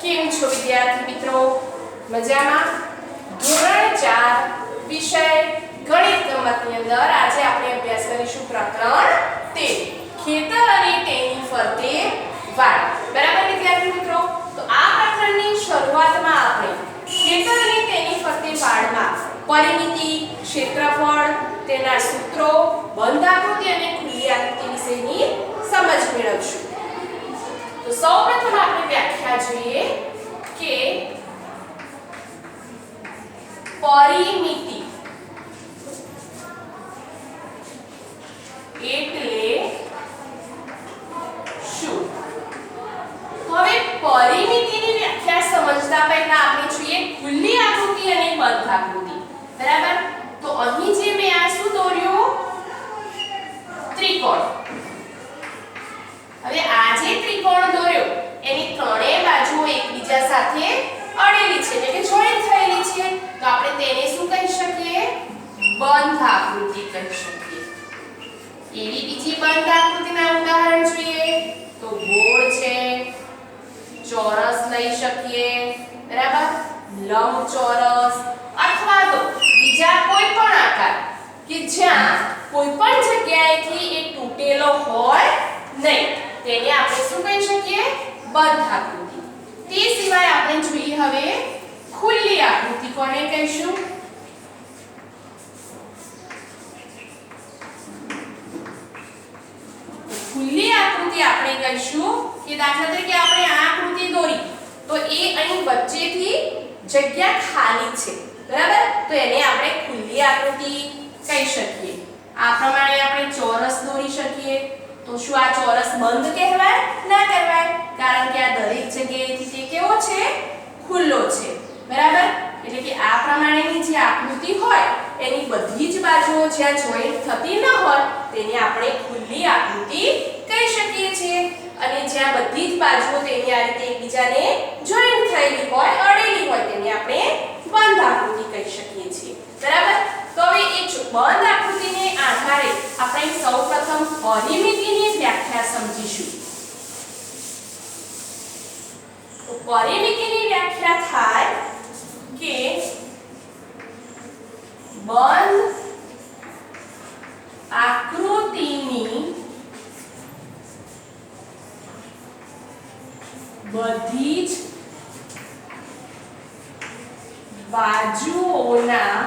કેમ છો વિદ્યાર્થી મિત્રો? મજામાં? ધોરણ 4 વિષય ગણિત ગમતની અંદર આજે આપણે અભ્યાસ કરીશું પ્રકરણ 13 ખેતર અને તેની ફરતે વાડ. બરાબર વિદ્યાર્થી મિત્રો? તો આ પ્રકરણની શરૂઆતમાં આપણે ખેતર અને તેની ફરતે વાડમાં પરિમિતિ, ક્ષેત્રફળ, તેના સૂત્રો, બંધ આકૃતિ અને ખુલ્લી આકૃતિ વિશેની સમજ મેળવશું. તો સૌપ્રથમ આપણે વ્યાખ્યા જોઈએ કે પરિમિતિ એટલે શું? તો હવે પરિમિતિની વ્યાખ્યા સમજતા પહેલા આપણે જોઈએ ખુલ્લી આકૃતિ અને બંધ આકૃતિ. બરાબર? તો અહીં જે મેં આ શું દોર્યું? ત્રિકોણ. હવે આ જે ત્રિકોણ દોર્યો એની ત્રણેય બાજુઓ એકબીજા સાથે અડેલી છે એટલે કે જોઈન્ટ થયેલી છે. તો આપણે તેને શું કહી શકીએ? બંધ આકૃતિ કહી શકીએ. એવી બીજી બંધ આકૃતિના ઉદાહરણ જોઈએ તો ગોળ છે, ચોરસ લઈ શકીએ. બરાબર? લંબચોરસ અથવા તો બીજા કોઈ પણ આકાર કે જ્યાં કોઈ પણ જગ્યાએથી એ તૂટેલો હોય નહીં તેને આપણે શું કહી શકીએ? બંધ આકૃતિ. તે સિવાય આપણે જોઈએ હવે ખુલ્લી આકૃતિ. કોને કહીશું? ખુલ્લી આકૃતિ આપણે કહીશું કે દાખલા તરીકે આપણે આ આકૃતિ દોરી તો એ અહીં વચ્ચેથી જગ્યા ખાલી છે. બરાબર? તો એને આપણે ખુલ્લી આકૃતિ કહી શકીએ. આ પ્રમાણે આપણે ચોરસ દોરી શકીએ. તો શું આ ચોરસ બંધ કહેવાય? ના કહેવાય, કારણ કે આ દરેક જગ્યાએથી તે કેવો છે? ખુલ્લો છે. બરાબર? એટલે કે આ પ્રમાણેની જે આકૃતિ હોય એની બધી જ બાજુઓ જ્યાં જોઈન્ટ થતી ન હોય તેને આપણે ખુલ્લી આકૃતિ કહી શકીએ છીએ. અને જ્યાં બધી જ બાજુઓ તેની આ રીતે એકબીજાને જોઈન્ટ થયેલી હોય, અડેલી હોય તેને આપણે બંધ આકૃતિ કહી શકીએ છીએ. બરાબર? તો હવે એ બંધ આકૃતિને આધારે આપણે સૌપ્રથમ પરિમિતિની વ્યાખ્યા સમજીશું. તો પરિમિતિની વ્યાખ્યા થાય કે બંધ આકૃતિની બધી જ બાજુઓના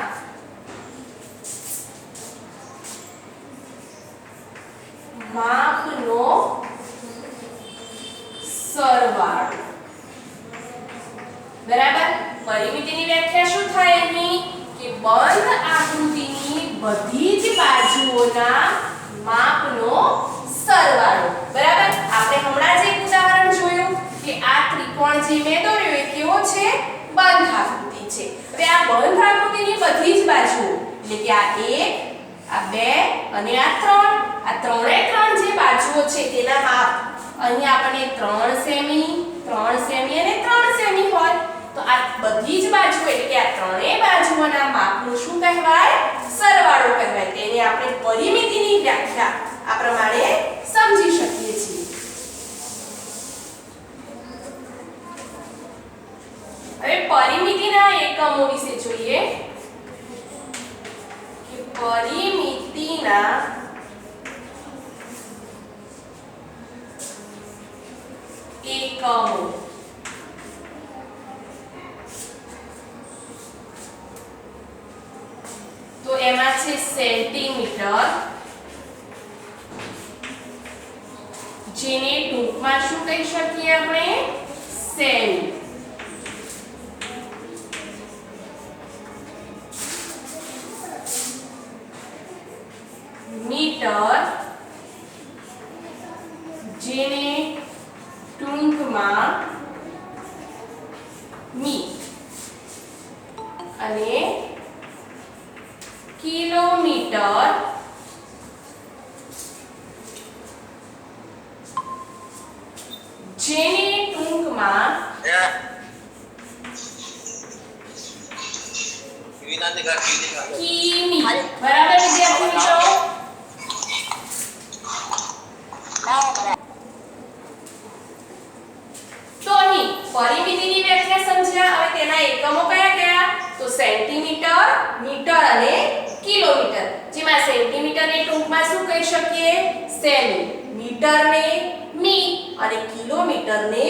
માપનો સરવાળો. બરાબર? પરિમિતિની વ્યાખ્યા શું થાય અહીં? કે બંધ આકૃતિની બધી જ બાજુઓના માપનો સરવાળો. બરાબર? આપણે હમણાં જ એક ઉદાહરણ જોયું કે આ ત્રિકોણ જે મેં દોર્યો એ કેવો છે? બંધ આકૃતિ છે. હવે આ બંધ આકૃતિની બધી જ બાજુઓ એટલે કે આ 1, આ 2 અને આ 3, આ ત્રણે જે બાજુઓ છે તેના માપ અહીં આપણને 3 સેમી, 3 સેમી અને 3 સેમી હોય. તો આ બધી જ બાજુઓ એટલે કે આ ત્રણેય બાજુઓના માપનું શું કહેવાય? સરવાળો કહેવાય. તેને આપણે પરિમિતિની વ્યાખ્યા આ પ્રમાણે સમજી શકીએ છીએ. હવે પરિમિતિના એકમો વિશે જોઈએ કે પરિમિતિના એકમો તો એમાં છે સેન્ટીમીટર, જેને ટૂંકમાં શું કહી શકીએ આપણે? સેમી. મીટર, જેને ટૂંકમાં મી. અને કિલોમીટર, જેને ટૂંકમાં કિમી. બરાબર વિદ્યાર્થી મિત્રો? તો અહીં પરિમિતિની તેના એકમો કયા કયા? તો સેન્ટીમીટર, મીટર અને કિલોમીટર. જેમાં સેન્ટીમીટરને ટૂંકમાં શું કહી શકીએ? સેમી. મીટરને મી અને કિલોમીટરને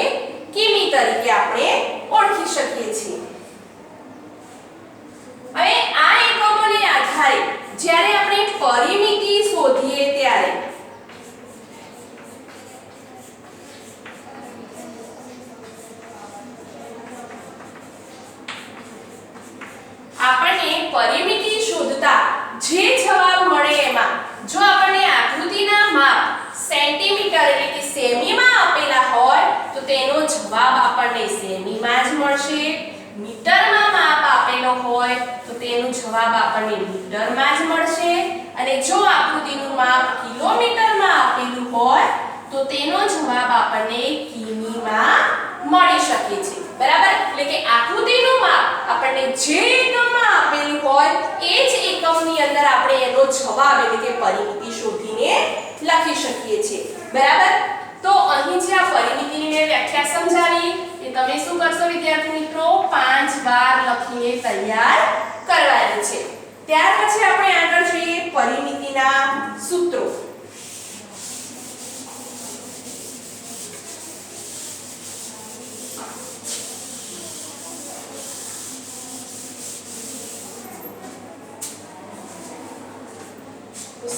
કિમી તરીકે આપણે ઓળખી શકીએ છીએ. હવે આ એકમોને આધારે જ્યારે આપણે પરિમિતિ શોધીએ ત્યારે આપણને પરિમિતિ શોધતા જે જવાબ મળે એમાં જો આપણને આકૃતિના માપ સેન્ટીમીટર એટલે કે સેમીમાં આપેલા હોય તો તેનો જવાબ આપણને સેમીમાં જ મળશે. મીટરમાં માપ આપેલો હોય તો તેનો જવાબ આપણને મીટરમાં જ મળશે. અને જો આકૃતિનું માપ કિલોમીટરમાં આપેલું હોય તો તેનો જવાબ આપણને કિમીમાં મળી શકે છે. બરાબર? એટલે કે આકૃતિનું માપ આપણને જે એકમમાં આપેલું હોય એ જ એકમની અંદર આપણે એનો જવાબ એટલે કે પરિમિતિ શોધીને લખી શકીએ છીએ. બરાબર? તો અહીં જે આ પરિમિતિની મેં વ્યાખ્યા સમજાવી એ તમે શું કરશો વિદ્યાર્થી મિત્રો? 5 વાર લખીને તૈયાર કરવાની છે. ત્યાર પછી આપણે આગળ જોઈએ પરિમિતિના સૂત્રો.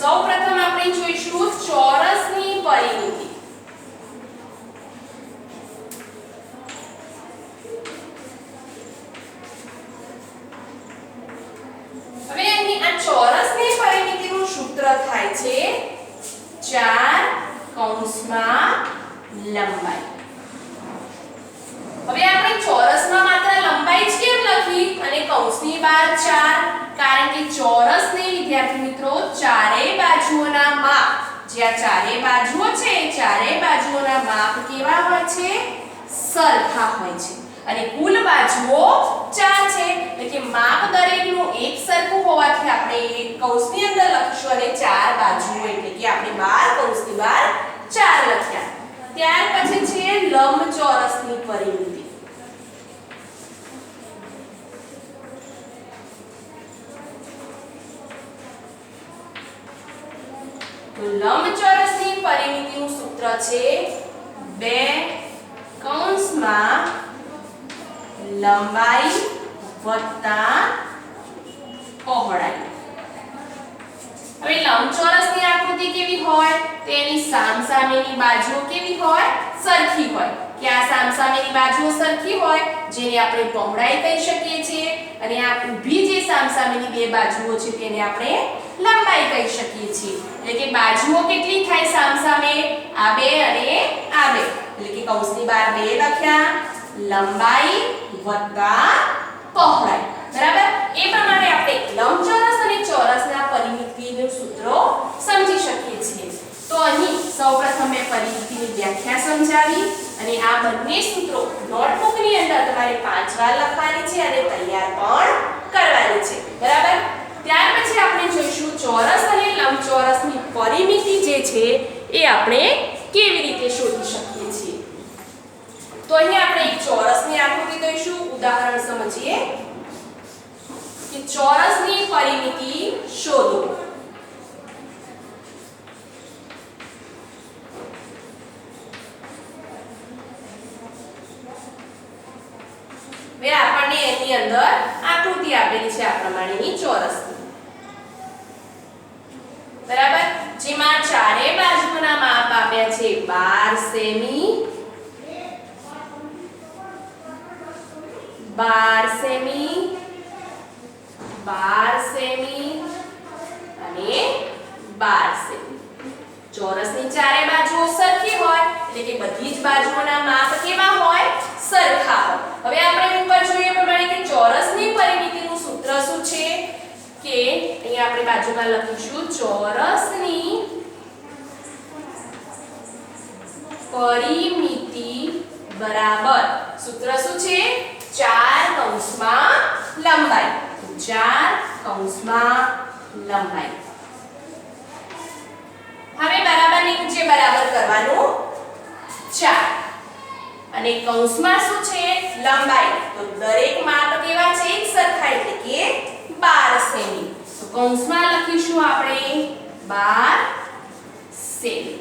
સૌપ્રથમ આપણે જોઈશું ચોરસની પરિમિતિ. હવે અહીં આ ચોરસની પરિમિતિનું સૂત્ર થાય છે 4 કૌંસમાં લંબાઈ. હવે આપણે ચોરસમાં માત્ર લંબાઈ જ કેમ લખી અને કૌંસની બહાર 4? કારણ કે ચોરસને વિદ્યાર્થી મિત્રો ચારેય બાજુઓના માપ જે આ ચારેય બાજુઓ છે ચારેય બાજુઓના માપ કેવા હોય છે? સરખા હોય છે. અને કુલ બાજુઓ 4 છે એટલે કે માપ દરેકનું એક સરખું હોવાથી આપણે એક કૌંસની અંદર લખીશું અને ચાર બાજુઓ એટલે કે આપણે 12 કૌંસની બહાર 4 લખ્યા. ત્યાર પછી છે લંબચોરસની પરિમિતિ. તો લંબચોરસની પરિમિતિનું સૂત્ર છે 2 કૌંસમાં લંબાઈ વત્તા પહોળાઈ. હવે લંબચોરસની આકૃતિ કેવી હોય? તેની સામસામેની બાજુઓ કેવી હોય? સરખી હોય. કે આ સામસામેની બાજુઓ સરખી હોય જેને આપણે પહોળાઈ કહી શકીએ છીએ અને આ ઊભી જે સામસામેની બે બાજુઓ છે તેને આપણે લંબાઈ કહી શકીએ છીએ. એટલે કે બાજુઓ કેટલી થાય સામસામે? આ બે અને આ બે. એટલે કે કૌંસની બહાર 2 લખ્યા. લંબાઈ વત્તા પહોળાઈ. બરાબર? એ પ્રમાણે આપણે લંબચોરસ અને ચોરસના પરિમિતિનું સૂત્રો સમજી શકીએ છીએ. તો અહીં સૌપ્રથમ મેં પરિમિતિની વ્યાખ્યા સમજાવી અને આ બંને સૂત્રો નોટબુકની અંદર તમારે 5 વાર લખવાની છે અને તૈયાર પણ કરવાની છે. બરાબર? ત્યાર પછી આપણે જોઈશું ચોરસ અને લંબચોરસની પરિમિતિ જે છે એ આપણે કેવી રીતે શોધી શકીએ છીએ. તો અહીં આપણે એક ચોરસની આકૃતિ દોરીશું. ઉદાહરણ સમજીએ કે ચોરસની પરિમિતિ શોધો. હવે આપણને એની અંદર આકૃતિ આપેલી છે આ પ્રમાણેની ચોરસની. બરાબર? જેમાં ચારે બાજુના માપ આપ્યા છે 12 સેમી, 12 સેમી, 12 સેમી અને 12 સેમી. ચોરસની ચારે બાજુઓ સરખી હોય એટલે કે બધી જ બાજુઓના માપ કેવા હોય? સરખા હોય. હવે આપણે ઉપર જોઈએ પ્રમાણે કે ચોરસની પરિમિતિનું સૂત્ર શું છે? કે અહીંયા આપણે બાજુમાં લખીશું ચોરસની પરિમિતિ બરાબર સૂત્ર શું છે? 4 કૌંસમાં લંબાઈ. 4 કૌંસમાં લંબાઈ. હવે બરાબરની નીચે બરાબર કરવાનું 4 અને કૌંસમાં શું છે લંબાઈ તો દરેક માપ કેવા છે એક સરખા એટલે કે 12 સેમી તો કૌંસમાં લખીશું આપણે 12 સેમી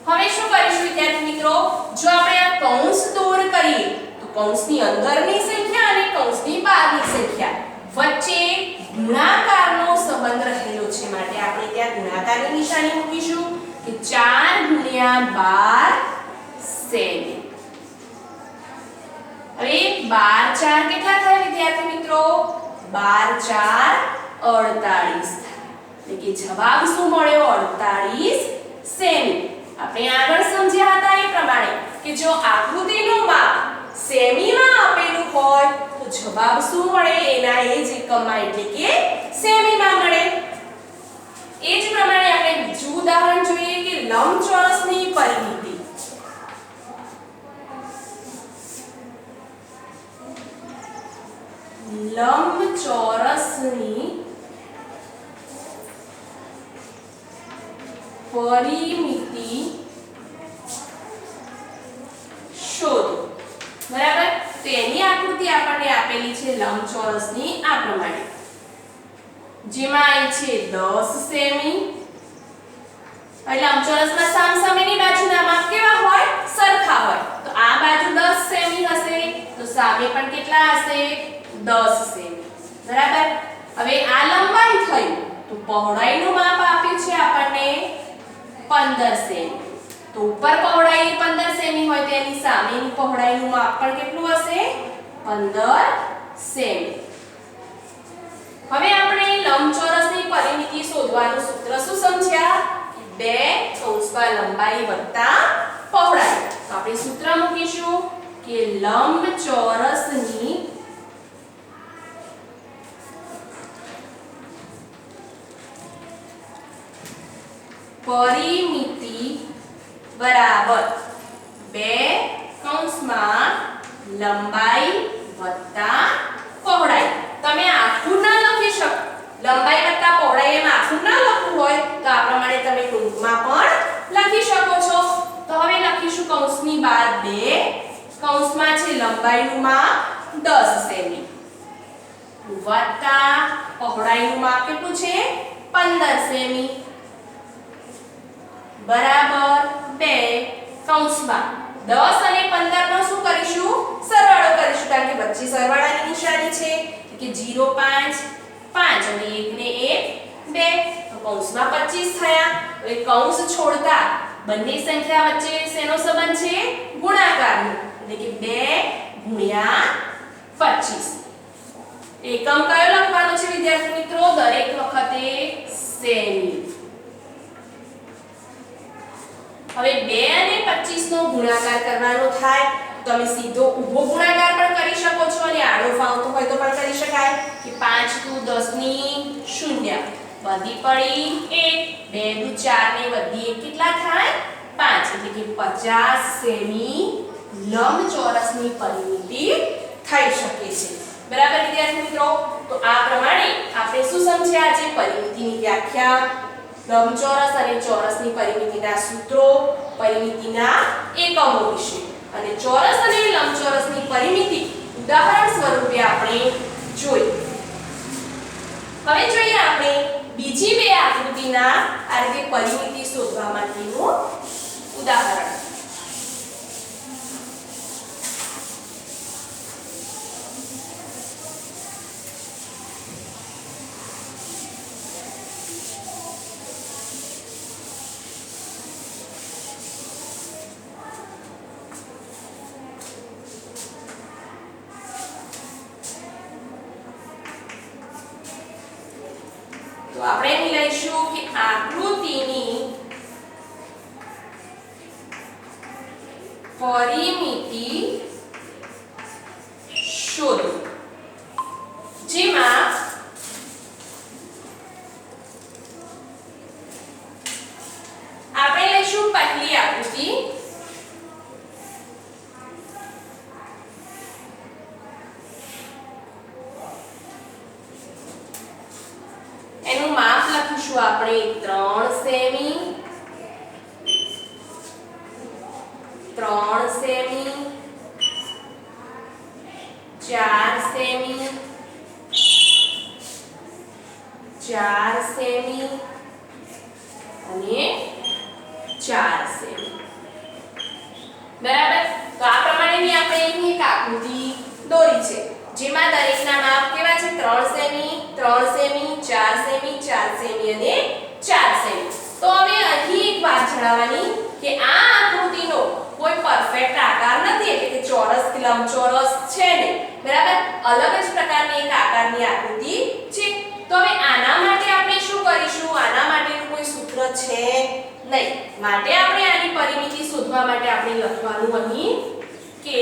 હવે શું કરીશું વિદ્યાર્થી મિત્રો જો આપણે આ કૌંસ દૂર કરીએ તો કૌંસની અંદરની સંખ્યા અને કૌંસની બહારની સંખ્યા વચ્ચે ગુણાકારનો સંબંધ રહેલો છે માટે આપણે ત્યાં ગુણાકારની નિશાની મૂકીશું કે 4 × 12 સેમી હવે 12 4 કેટલા થાય વિદ્યાર્થી મિત્રો 12 4 48 એટલે કે જવાબ શું મળ્યો 48 સેમી આપણે આગળ સમજ્યા હતા એ પ્રમાણે કે જો આકૃતિનું માપ સેમીમાં આપેલું હોય તો જવાબ શું મળે એના એ જ એકમમાં એટલે કે સેમીમાં મળે એ જ પ્રમાણે આપણે બીજું ઉદાહરણ જોઈએ કે લંબચોરસની પરિમિતિ લંબચોરસની પરિમિતિ શોધો બરાબર તો એની આકૃતિ આપણને આપેલી છે લંબચોરસની આ પ્રમાણે જેમાં એ છે 10 સેમી એટલે લંબચોરસમાં સામસામેની બાજુના માપ કેવા હોય સરખા હોય તો આ બાજુ 10 સેમી હશે તો સામે પણ કેટલા હશે 10 સેમી બરાબર હવે આ લંબાઈ થયું તો પહોળાઈનું માપ આપ્યું છે આપણને 15 સેમી તો ઉપર પહોળાઈ 15 સેમી હોય તો એની સામેની પહોળાઈનું માપ પણ કેટલું હશે 15 સેમી હવે આપણે લંબચોરસની પરિમિતિ શોધવાનું સૂત્ર શું સમજ્યા કે 2 કૌંસમાં લંબાઈ વત્તા પહોળાઈ તો આપણે સૂત્ર મૂકીશું કે લંબચોરસની પરિમિતિ બરાબર 2 કૌંસમાં લંબાઈ વત્તા પહોળાઈ તમે આખું ના લખી શકો લંબાઈ વત્તા પહોળાઈ એમ આખું ના લખવું હોય તો આ પ્રમાણે તમે ટૂંકમાં પણ લખી શકો છો તો હવે લખીશું કૌંસની બહાર 2 કૌંસમાં છે લંબાઈનું માપ 10 સેમી વત્તા પહોળાઈનું માપ કેટલું છે 15 સેમી બરાબર 2 કૌંસમાં 10 અને 15 નો શું કરીશું સરવાળો કરીશું કારણ કે વચ્ચે સરવાળાની નિશાની છે કે 0 5 5 અને 1 ને 1 2 તો કૌંસમાં 25 થયા હવે કૌંસ છોડતા બંને સંખ્યા વચ્ચે શેનો સંબંધ છે ગુણાકારનો એટલે કે 2 × 25 એકમ કયો લખવાનો છે વિદ્યાર્થી મિત્રો દરેક વખતે સેમી હવે 2 અને 25 નો ગુણાકાર કરવાનો થાય તમે સીધો ઊભો ગુણાકાર પણ કરી શકો છો અને આડો ફાવતો હોય તો પણ કરી શકાય કે 5 × 10 ની 0 વધી પડી 1 2 × 4 ને વધી 1 કેટલા થાય 5 એટલે કે 50 સેમી લંબચોરસની પરિમિતિ થઈ શકે છે બરાબર વિદ્યાર્થી મિત્રો તો આ પ્રમાણે આપણે શું સમજ્યા આજે પરિમિતિની વ્યાખ્યા લંબચોરસ અને ચોરસની પરિમિતિના સૂત્રો પરિમિતિના એકમો વિશે અને ચોરસ અને લંબચોરસની પરિમિતિ ઉદાહરણ સ્વરૂપે આપણે જોઈ હવે જોઈએ આપણે બીજી બે આકૃતિના આ રીતે પરિમિતિ શોધવા માટેનું ઉદાહરણ તો આપણે અહીં લઈશું કે આકૃતિની પરિમિતિ શોધો જેમાં આપણે લઈશું પહેલી આકૃતિ એનું માપ લખીશું આપણે 3 સેમી 3 3 સેમી, 4 સેમી, 4 સેમી અને 4 સેમી. બરાબર. તો આ પ્રમાણેની આપણે અહીં એક આકૃતિ દોરી છે જેમાં દરેકના માપ કેવા છે? 3 સેમી, 3 સેમી, 4 સેમી, 4 સેમી અને 4 સેમી. તો હવે અહીં એક વાત જણાવવાની કે આ આકૃતિનો કોઈ પરફેક્ટ આકાર નથી, એટલે કે ચોરસ કે લંબચોરસ છે નહીં. બરાબર. અલગ જ પ્રકારની એક આકારની આકૃતિ છે. તો હવે આના માટે આપણે શું કરીશું? આના માટેનું કોઈ સૂત્ર છે નહીં. માટે આપણે આની પરિમિતિ શોધવા માટે આપણે લખવાનું અહીં કે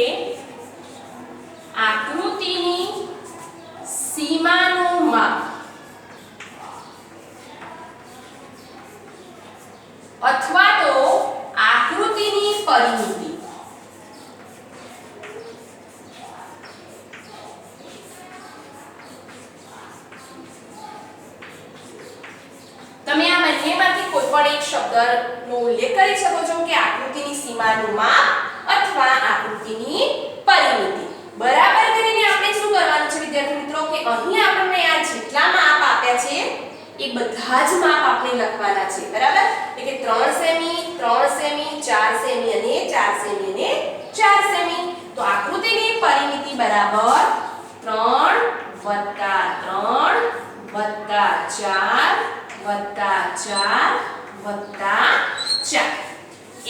આકૃતિની સીમાનું માપ અથવા તો આકૃતિની પરિમિતિ તમે આ બંનેમાંથી કોઈ પણ એક શબ્દનો ઉલ્લેખ કરી શકો છો કે આકૃતિની સીમાનું માપ અથવા આકૃતિની પરિમિતિ. બરાબર કરીને આપણે શું કરવાનું છે વિદ્યાર્થી મિત્રો કે અહીં આપણને આ જેટલા માપ આપ્યા છે એ બધા જ માપ આપણે લખવાના છે. બરાબર. એટલે કે 3 સેમી, 3 સેમી, 4 સેમી અને 4 સેમી અને 4 સેમી. તો આકૃતિની પરિમિતિ બરાબર 3 + 3 + 4 + 4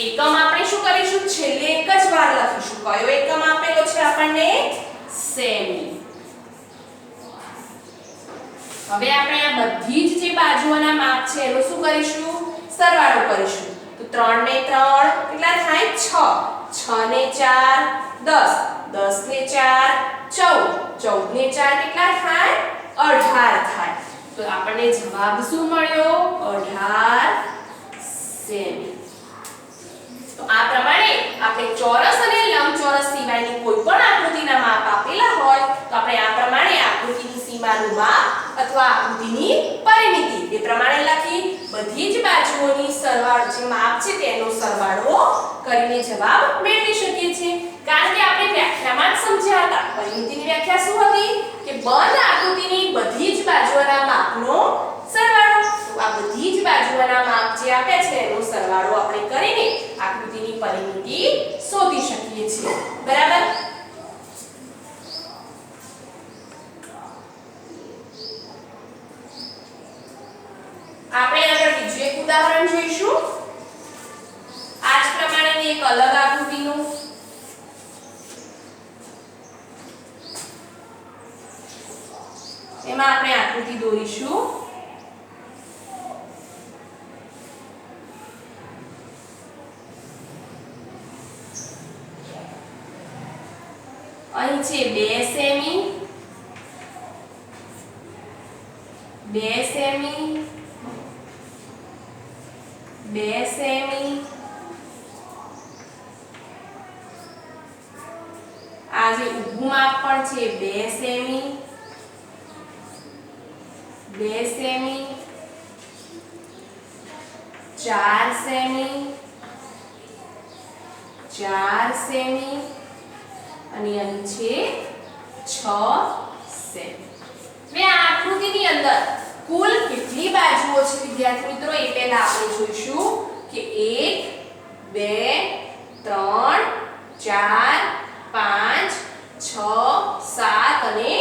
એકમ આપણે શું કરીશું? છેલ્લે એક જ વાર લખીશું. કયો એકમ આપેલો છે આપણને? સેમી. હવે આપણે આ બધી જ જે બાજુઓના માપ છે એનો શું કરીશું? સરવાળો કરીશું. તો 3 ને 3 કેટલા થાય? 6, 6 ને 4 10, 10 ને 4 14, 14 ને 4 કેટલા થાય? 18 થાય. તો આપણને જવાબ શું મળ્યો? 18 સેમી. તો આ પ્રમાણે આપણે ચોરસ અને લંબચોરસ સિવાયની કોઈ પણ આકૃતિના માપ આપેલા હોય તો આપણે આ પ્રમાણે આકૃતિની સીમાનું માપ અથવા આકૃતિની પરિમિતિ એ પ્રમાણે લખી બધી જ બાજુઓની સરવાળો જે માપ છે તેનો સરવાળો કરીને જવાબ મેળવી શકીએ છીએ. કારણ કે આપણે વ્યાખ્યામાં જ સમજ્યા હતા. પરિમિતિની વ્યાખ્યા શું હતી? કે બંધ આકૃતિની બધી જ બાજુઓના માપનો સરવાળો. તો આ બધી જ બાજુઓના માપ જે આપ્યા છે એનો સરવાળો આપણે કરીને આકૃતિની પરિમિતિ શોધી શકીએ છીએ. બરાબર. આપણે આગળ બીજું એક ઉદાહરણ જોઈશું. આ જ પ્રમાણેની એક અલગ આકૃતિનું. એમાં આપણે આકૃતિ દોરીશું. અહીં છે 2 સેમી, 2 સેમી, 2 સેમી. આ જે ઊભું માપ પણ છે 2 સેમી, 2 સેમી, 4 સેમી, 4 સેમી અને અહીં છે 6 સેમી. હવે આ આકૃતિની અંદર કુલ કેટલી બાજુઓ છે વિદ્યાર્થી મિત્રો એ પહેલા આપણે જોઈશું કે 1 2 3 4 5 6 7 અને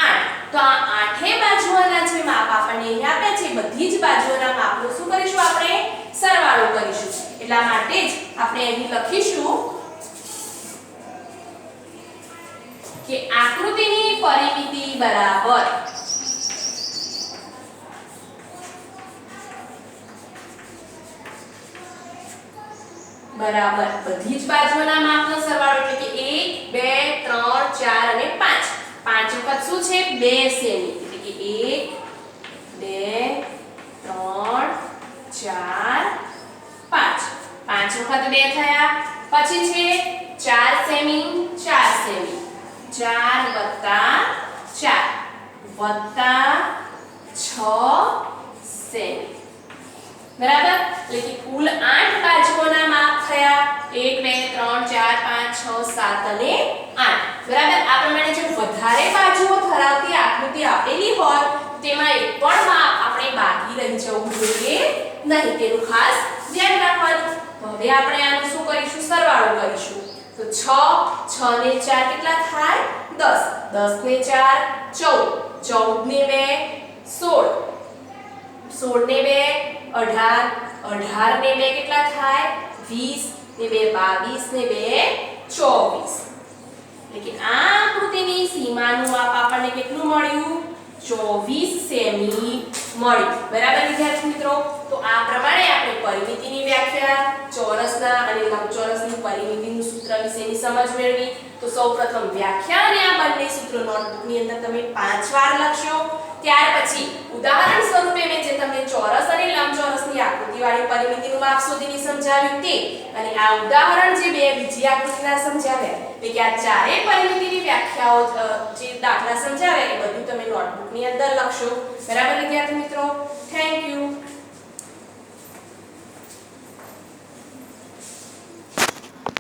8. તો આ આઠે બાજુઓના જે માપ આપણને અહીં આપ્યા છે બધી જ બાજુઓના માપનો શું કરીશું? આપણે સરવાળો કરીશું. એટલા માટે જ આપણે અહીં લખીશું કે આકૃતિની પરિમિતિ બરાબર બધી જ બાજુઓના માપનો સરવાળો એટલે કે 1 2 3 4 અને 5. 5 વખત શું છે? 2 સેમી. એટલે કે 1 2 3 4 5. 5 વખત 2 થયા. પછી છે 4 સેમી, 4 સેમી. 4 + 4 + 6 સેમી. બરાબર. એટલે કે કુલ 8 બાજુઓના માપ થયા. 1 2 3 6 7 અને 8 બરાબર આ પ્રમાણે જે વધારે બાજુઓ ધરાવતી આકૃતિ આપેલી હોય તેમાં એક પણ માપ આપણે બાકી રહી જવું જોઈએ નહીં તેનું ખાસ ધ્યાન રાખવાનું તો હવે આપણે આનું શું કરીશું સરવાળો કરીશું તો 6 ને 4 કેટલા થાય 10 10 ને 4 14 14 ને 2 16 16 ને 2 18 18 ને 2 કેટલા થાય 20 ને 2 22 ને 2 24 એટલે કે આ આકૃતિની સીમાનું માપ આપણને કેટલું મળ્યું 24 સેમી મળ્યું બરાબર વિદ્યાર્થી મિત્રો તો આ પ્રમાણે આપણે પરિમિતિની વ્યાખ્યા ચોરસના અને લંબચોરસની પરિમિતિનું સૂત્ર વિશેની સમજ મેળવી તો સૌપ્રથમ વ્યાખ્યા અને આ બંને સૂત્રો નોટબુકની અંદર તમે 5 વાર લખશો ત્યાર પછી ઉદાહરણ સ્વરૂપે મેં જે તમને ચોરસ અને લંબચોરસની આકૃતિવાળી પરિમિતિનું માપ શોધીને સમજાવ્યું તે અને આ ઉદાહરણ જે બે બીજી આકૃતિના સમજાવ્યા એટલે કે આ ચારે પરિમિતિની વ્યાખ્યાઓ જે દાખલા સમજાવ્યા એ બધું તમે નોટબુકની અંદર લખશો બરાબર વિદ્યાર્થી મિત્રો થેન્ક યુ